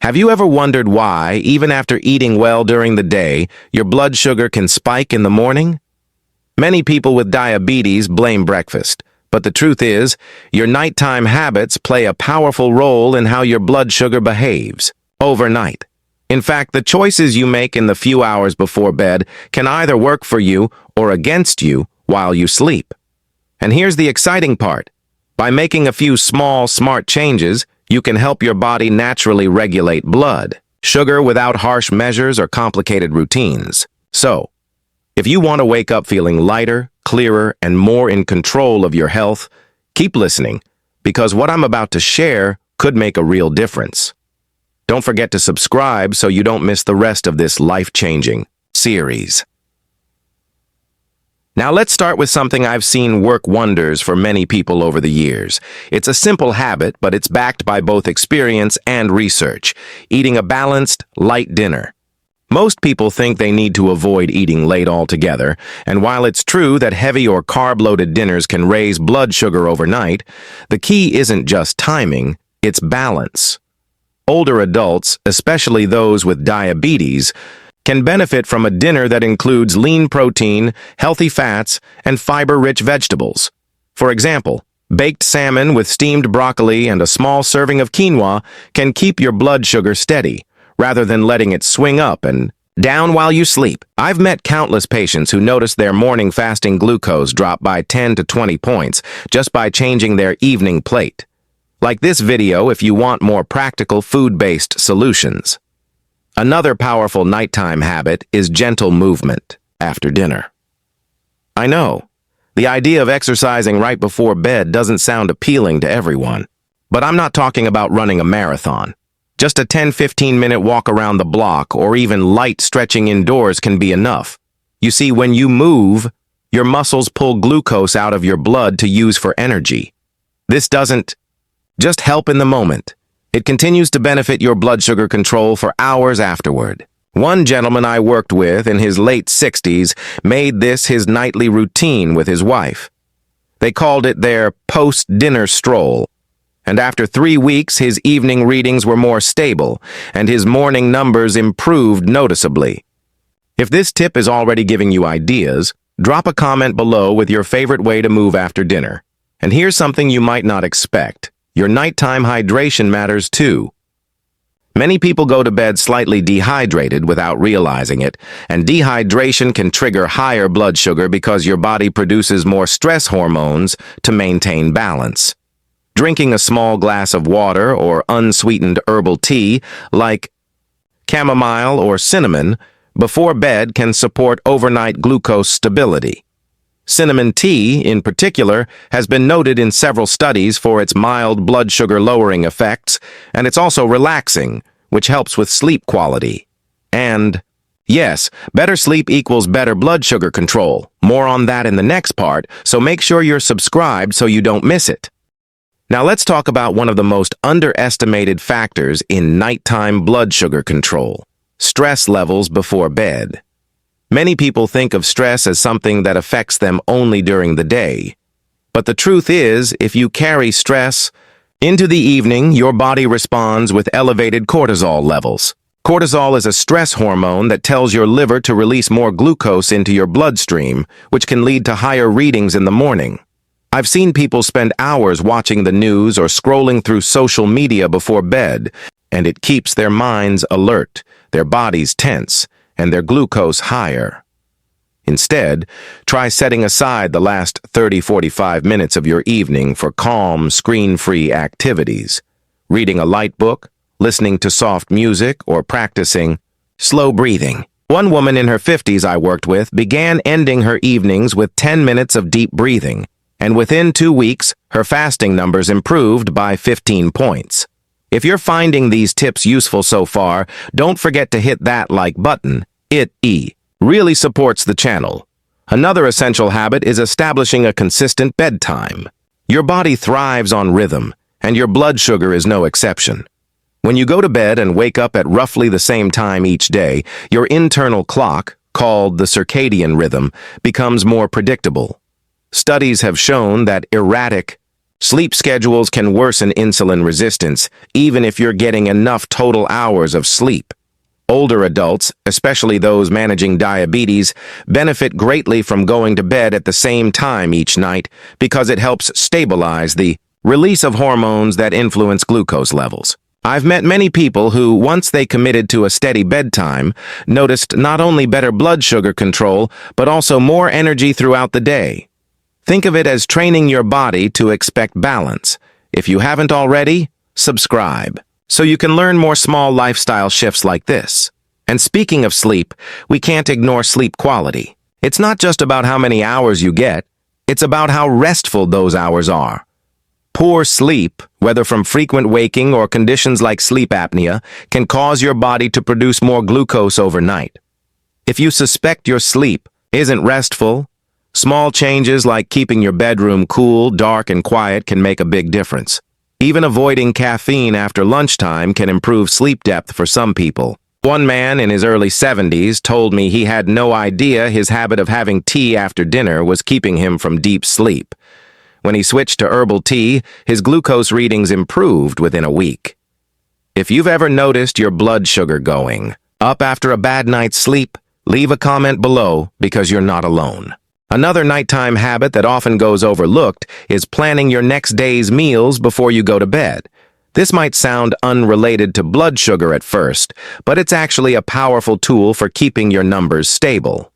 Have you ever wondered why, even after eating well during the day, your blood sugar can spike in the morning? Many people with diabetes blame breakfast, but the truth is, your nighttime habits play a powerful role in how your blood sugar behaves overnight. In fact, the choices you make in the few hours before bed can either work for you or against you while you sleep. And here's the exciting part. By making a few small, smart changes, you can help your body naturally regulate blood sugar without harsh measures or complicated routines. So, if you want to wake up feeling lighter, clearer, and more in control of your health, keep listening, because what I'm about to share could make a real difference. Don't forget to subscribe so you don't miss the rest of this life-changing series. Now let's start with something I've seen work wonders for many people over the years. It's a simple habit, but it's backed by both experience and research: eating a balanced, light dinner. Most people think they need to avoid eating late altogether, and while it's true that heavy or carb-loaded dinners can raise blood sugar overnight, the key isn't just timing, it's balance. Older adults, especially those with diabetes, can benefit from a dinner that includes lean protein, healthy fats, and fiber-rich vegetables. For example, baked salmon with steamed broccoli and a small serving of quinoa can keep your blood sugar steady, rather than letting it swing up and down while you sleep. I've met countless patients who noticed their morning fasting glucose drop by 10 to 20 points just by changing their evening plate. Like this video if you want more practical food-based solutions. Another powerful nighttime habit is gentle movement after dinner. I know, the idea of exercising right before bed doesn't sound appealing to everyone, but I'm not talking about running a marathon. Just a 10-15-minute walk around the block or even light stretching indoors can be enough. You see, when you move, your muscles pull glucose out of your blood to use for energy. This doesn't just help in the moment. It continues to benefit your blood sugar control for hours afterward. One gentleman I worked with in his late 60s made this his nightly routine with his wife. They called it their post-dinner stroll. And after 3 weeks, his evening readings were more stable, and his morning numbers improved noticeably. If this tip is already giving you ideas, drop a comment below with your favorite way to move after dinner. And here's something you might not expect. Your nighttime hydration matters too. Many people go to bed slightly dehydrated without realizing it, and dehydration can trigger higher blood sugar because your body produces more stress hormones to maintain balance. Drinking a small glass of water or unsweetened herbal tea, like chamomile or cinnamon, before bed can support overnight glucose stability. Cinnamon tea, in particular, has been noted in several studies for its mild blood sugar lowering effects, and it's also relaxing, which helps with sleep quality. And, yes, better sleep equals better blood sugar control. More on that in the next part, so make sure you're subscribed so you don't miss it. Now let's talk about one of the most underestimated factors in nighttime blood sugar control: stress levels before bed. Many people think of stress as something that affects them only during the day. But the truth is, if you carry stress into the evening, your body responds with elevated cortisol levels. Cortisol is a stress hormone that tells your liver to release more glucose into your bloodstream, which can lead to higher readings in the morning. I've seen people spend hours watching the news or scrolling through social media before bed, and it keeps their minds alert, their bodies tense, and their glucose higher. Instead, try setting aside the last 30-45 minutes of your evening for calm, screen-free activities. Reading a light book, listening to soft music, or practicing slow breathing. One woman in her 50s I worked with began ending her evenings with 10 minutes of deep breathing, and within 2 weeks, her fasting numbers improved by 15 points. If you're finding these tips useful so far, don't forget to hit that like button. It really supports the channel. Another essential habit is establishing a consistent bedtime. Your body thrives on rhythm, and your blood sugar is no exception. When you go to bed and wake up at roughly the same time each day, your internal clock, called the circadian rhythm, becomes more predictable. Studies have shown that erratic, Sleep schedules can worsen insulin resistance, even if you're getting enough total hours of sleep. Older adults, especially those managing diabetes, benefit greatly from going to bed at the same time each night because it helps stabilize the release of hormones that influence glucose levels. I've met many people who, once they committed to a steady bedtime, noticed not only better blood sugar control, but also more energy throughout the day. Think of it as training your body to expect balance. If you haven't already, subscribe, so you can learn more small lifestyle shifts like this. And speaking of sleep, we can't ignore sleep quality. It's not just about how many hours you get, it's about how restful those hours are. Poor sleep, whether from frequent waking or conditions like sleep apnea, can cause your body to produce more glucose overnight. If you suspect your sleep isn't restful, small changes like keeping your bedroom cool, dark, and quiet can make a big difference. Even avoiding caffeine after lunchtime can improve sleep depth for some people. One man in his early 70s told me he had no idea his habit of having tea after dinner was keeping him from deep sleep. When he switched to herbal tea, his glucose readings improved within a week. If you've ever noticed your blood sugar going up after a bad night's sleep, leave a comment below because you're not alone. Another nighttime habit that often goes overlooked is planning your next day's meals before you go to bed. This might sound unrelated to blood sugar at first, but it's actually a powerful tool for keeping your numbers stable.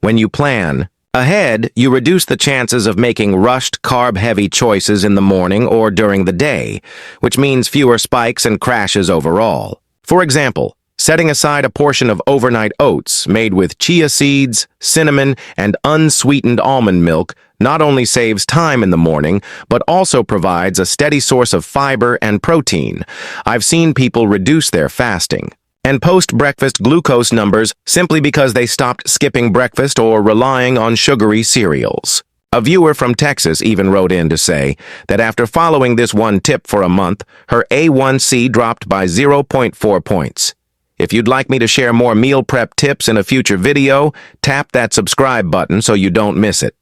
When you plan ahead, you reduce the chances of making rushed, carb-heavy choices in the morning or during the day, which means fewer spikes and crashes overall. For example, setting aside a portion of overnight oats made with chia seeds, cinnamon, and unsweetened almond milk not only saves time in the morning, but also provides a steady source of fiber and protein. I've seen people reduce their fasting and post-breakfast glucose numbers simply because they stopped skipping breakfast or relying on sugary cereals. A viewer from Texas even wrote in to say that after following this one tip for a month, her A1C dropped by 0.4 points. If you'd like me to share more meal prep tips in a future video, tap that subscribe button so you don't miss it.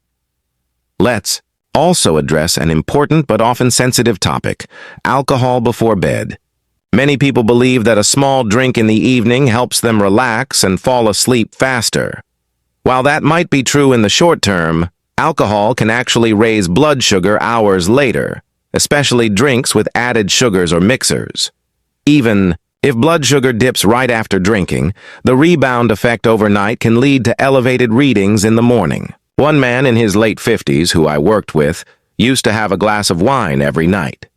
Let's also address an important but often sensitive topic: alcohol before bed. Many people believe that a small drink in the evening helps them relax and fall asleep faster. While that might be true in the short term, alcohol can actually raise blood sugar hours later, especially drinks with added sugars or mixers. Even if blood sugar dips right after drinking, the rebound effect overnight can lead to elevated readings in the morning. One man in his late 50s who I worked with used to have a glass of wine every night.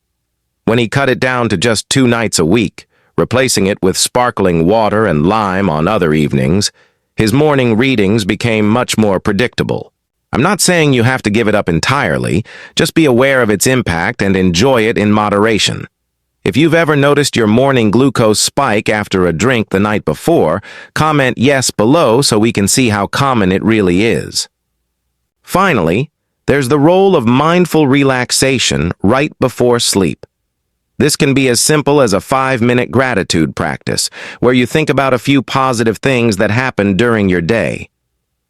When he cut it down to just 2 nights a week, replacing it with sparkling water and lime on other evenings, his morning readings became much more predictable. I'm not saying you have to give it up entirely, just be aware of its impact and enjoy it in moderation. If you've ever noticed your morning glucose spike after a drink the night before, comment yes below so we can see how common it really is. Finally, there's the role of mindful relaxation right before sleep. This can be as simple as a 5-minute gratitude practice, where you think about a few positive things that happened during your day.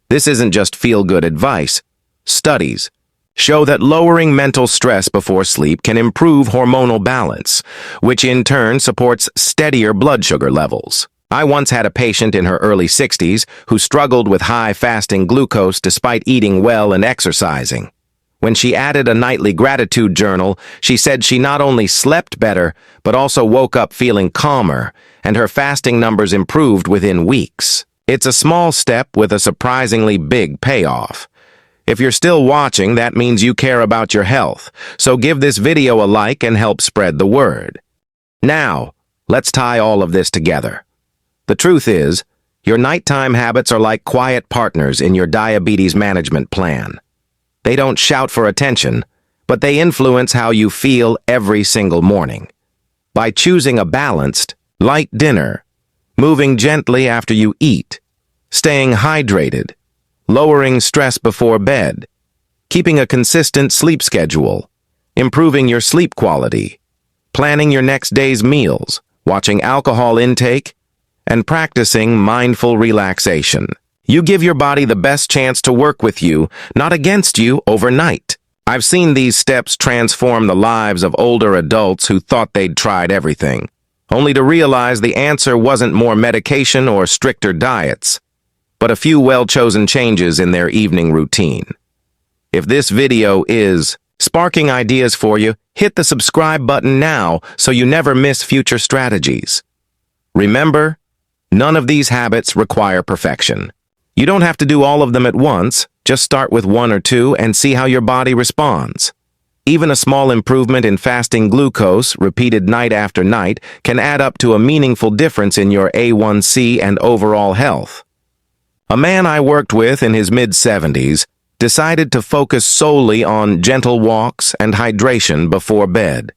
This isn't just feel-good advice. Studies show that lowering mental stress before sleep can improve hormonal balance, which in turn supports steadier blood sugar levels. I once had a patient in her early 60s who struggled with high fasting glucose despite eating well and exercising. When she added a nightly gratitude journal, she said she not only slept better, but also woke up feeling calmer, and her fasting numbers improved within weeks. It's a small step with a surprisingly big payoff. If you're still watching, that means you care about your health, so give this video a like and help spread the word. Now, let's tie all of this together. The truth is, your nighttime habits are like quiet partners in your diabetes management plan. They don't shout for attention, but they influence how you feel every single morning. By choosing a balanced, light dinner, moving gently after you eat, staying hydrated, lowering stress before bed, keeping a consistent sleep schedule, improving your sleep quality, planning your next day's meals, watching alcohol intake, and practicing mindful relaxation, you give your body the best chance to work with you, not against you, overnight. I've seen these steps transform the lives of older adults who thought they'd tried everything, only to realize the answer wasn't more medication or stricter diets, but a few well-chosen changes in their evening routine. If this video is sparking ideas for you, hit the subscribe button now so you never miss future strategies. Remember, none of these habits require perfection. You don't have to do all of them at once, just start with one or two and see how your body responds. Even a small improvement in fasting glucose, repeated night after night, can add up to a meaningful difference in your A1C and overall health. A man I worked with in his mid-70s decided to focus solely on gentle walks and hydration before bed.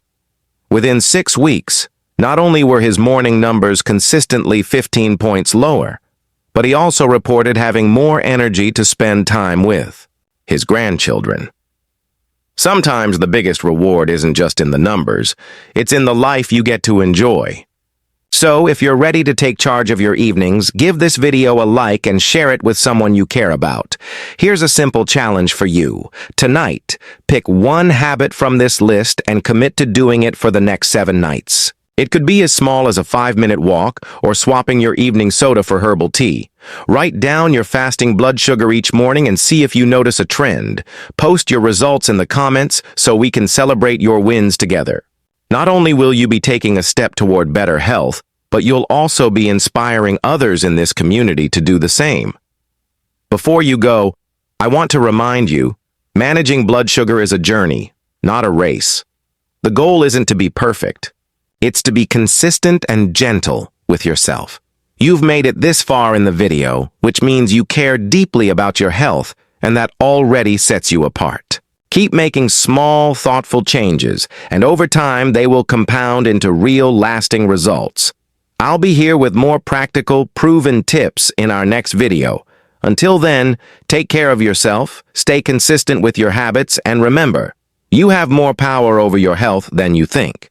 Within 6 weeks, not only were his morning numbers consistently 15 points lower, but he also reported having more energy to spend time with his grandchildren. Sometimes the biggest reward isn't just in the numbers, it's in the life you get to enjoy. So, if you're ready to take charge of your evenings, give this video a like and share it with someone you care about. Here's a simple challenge for you. Tonight, pick one habit from this list and commit to doing it for the next 7 nights. It could be as small as a 5-minute walk or swapping your evening soda for herbal tea. Write down your fasting blood sugar each morning and see if you notice a trend. Post your results in the comments so we can celebrate your wins together. Not only will you be taking a step toward better health, but you'll also be inspiring others in this community to do the same. Before you go, I want to remind you, managing blood sugar is a journey, not a race. The goal isn't to be perfect. It's to be consistent and gentle with yourself. You've made it this far in the video, which means you care deeply about your health, and that already sets you apart. Keep making small, thoughtful changes, and over time they will compound into real, lasting results. I'll be here with more practical, proven tips in our next video. Until then, take care of yourself, stay consistent with your habits, and remember, you have more power over your health than you think.